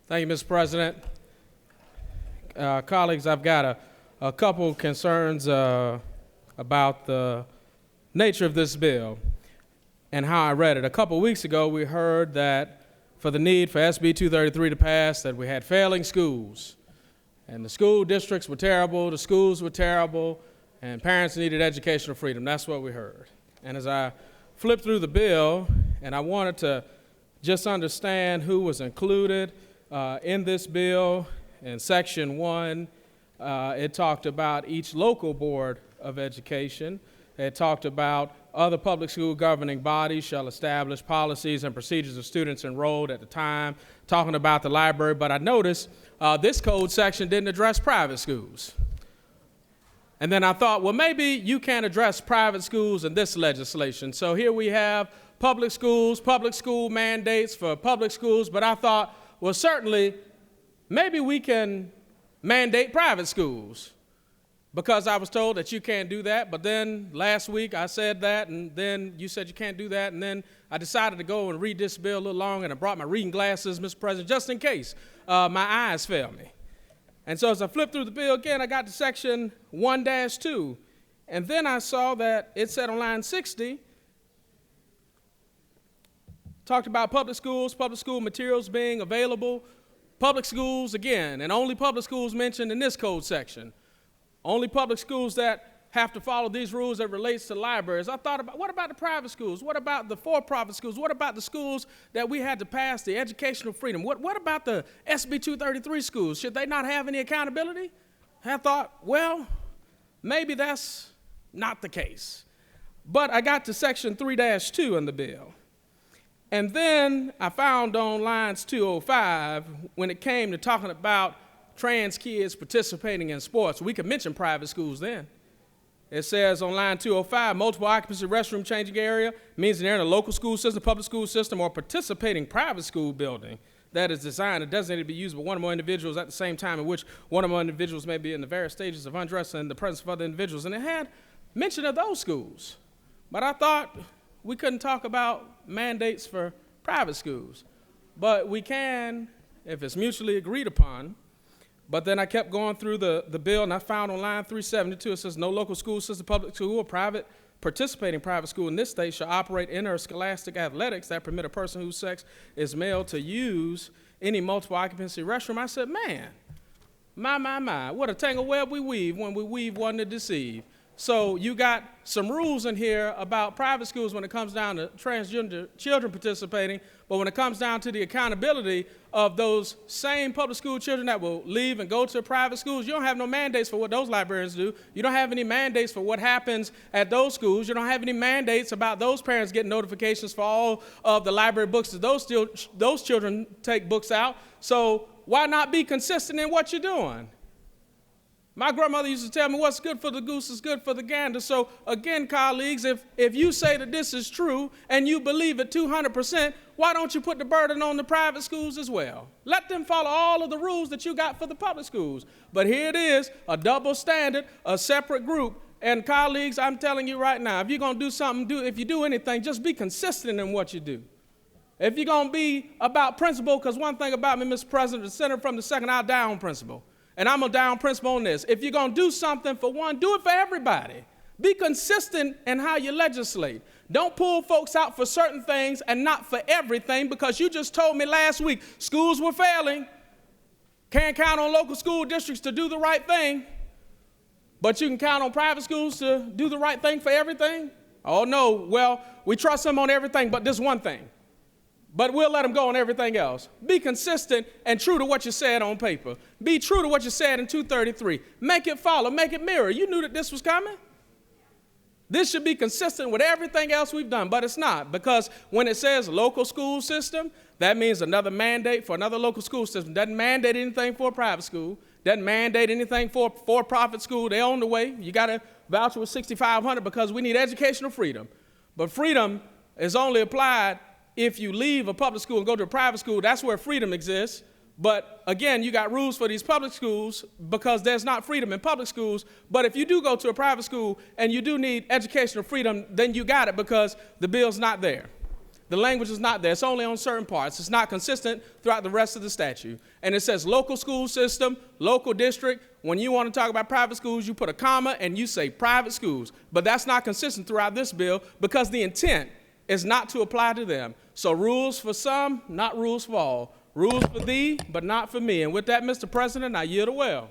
Thank you, Mr. President. Colleagues, I've got a couple concerns about the nature of this bill and how I read it. A couple weeks ago, we heard that for the need for SB 233 to pass, that we had failing schools, and the school districts were terrible, the schools were terrible, and parents needed educational freedom. That's what we heard. And as I flipped through the bill, and I wanted to just understand who was included in this bill, in Section 1, it talked about each local board of education. It talked about other public school governing bodies shall establish policies and procedures of students enrolled at the time, talking about the library. But I noticed this code section didn't address private schools. And then I thought, well, maybe you can't address private schools in this legislation. So here we have public schools, public school mandates for public schools. But I thought, well, certainly, maybe we can mandate private schools, because I was told that you can't do that. But then last week I said that, and then you said you can't do that. And then I decided to go and read this bill a little longer, and I brought my reading glasses, Mr. President, just in case my eyes fail me. And so as I flipped through the bill again, I got to Section 1-2, and then I saw that it said on line 60, talked about public school materials being available, public schools again, and only public schools mentioned in this code section. Only public schools that have to follow these rules that relates to libraries. I thought about, what about the private schools? What about the for-profit schools? What about the schools that we had to pass the educational freedom? What about the SB 233 schools? Should they not have any accountability? I thought, well, maybe that's not the case. But I got to Section 3-2 in the bill. And then I found on lines 205, when it came to talking about trans kids participating in sports, we could mention private schools then. It says on line 205, multiple occupancy restroom changing area means they're in a local school system, public school system, or participating private school building that is designed and designated to be used by one or more individuals at the same time in which one or more individuals may be in the various stages of undress in the presence of other individuals. And it had mention of those schools. But I thought we couldn't talk about mandates for private schools. But we can if it's mutually agreed upon. But then I kept going through the bill, and I found on line 372, it says, no local school system, public school, or participating private school in this state shall operate interscholastic athletics that permit a person whose sex is male to use any multiple occupancy restroom. I said, man, my, what a tangle web we weave when we weave one to deceive. So you got some rules in here about private schools when it comes down to transgender children participating, but when it comes down to the accountability of those same public school children that will leave and go to private schools, you don't have no mandates for what those librarians do. You don't have any mandates for what happens at those schools. You don't have any mandates about those parents getting notifications for all of the library books that those children take books out. So why not be consistent in what you're doing? My grandmother used to tell me what's good for the goose is good for the gander. So again, colleagues, if you say that this is true and you believe it 200%, why don't you put the burden on the private schools as well? Let them follow all of the rules that you got for the public schools. But here it is, a double standard, a separate group. And colleagues, I'm telling you right now, if you're going to do something, if you do anything, just be consistent in what you do. If you're going to be about principle, because one thing about me, Mr. President, the center from the second, I'll die on principle. And I'm a down principle on this. If you're going to do something for one, do it for everybody. Be consistent in how you legislate. Don't pull folks out for certain things and not for everything, because you just told me last week schools were failing. Can't count on local school districts to do the right thing, but you can count on private schools to do the right thing for everything? Oh, no. Well, we trust them on everything but this one thing. But we'll let them go on everything else. Be consistent and true to what you said on paper. Be true to what you said in 233. Make it follow, make it mirror. You knew that this was coming. This should be consistent with everything else we've done, but it's not, because when it says local school system, that means another mandate for another local school system. Doesn't mandate anything for a private school. Doesn't mandate anything for a for-profit school. They're on the way. You got to voucher with 6,500 because we need educational freedom. But freedom is only applied if you leave a public school and go to a private school. That's where freedom exists. But again, you got rules for these public schools because there's not freedom in public schools. But if you do go to a private school and you do need educational freedom, then you got it because the bill's not there. The language is not there. It's only on certain parts. It's not consistent throughout the rest of the statute. And it says local school system, local district. When you want to talk about private schools, you put a comma and you say private schools. But that's not consistent throughout this bill because the intent is not to apply to them. So rules for some, not rules for all. Rules for thee, but not for me. And with that, Mr. President, I yield the well.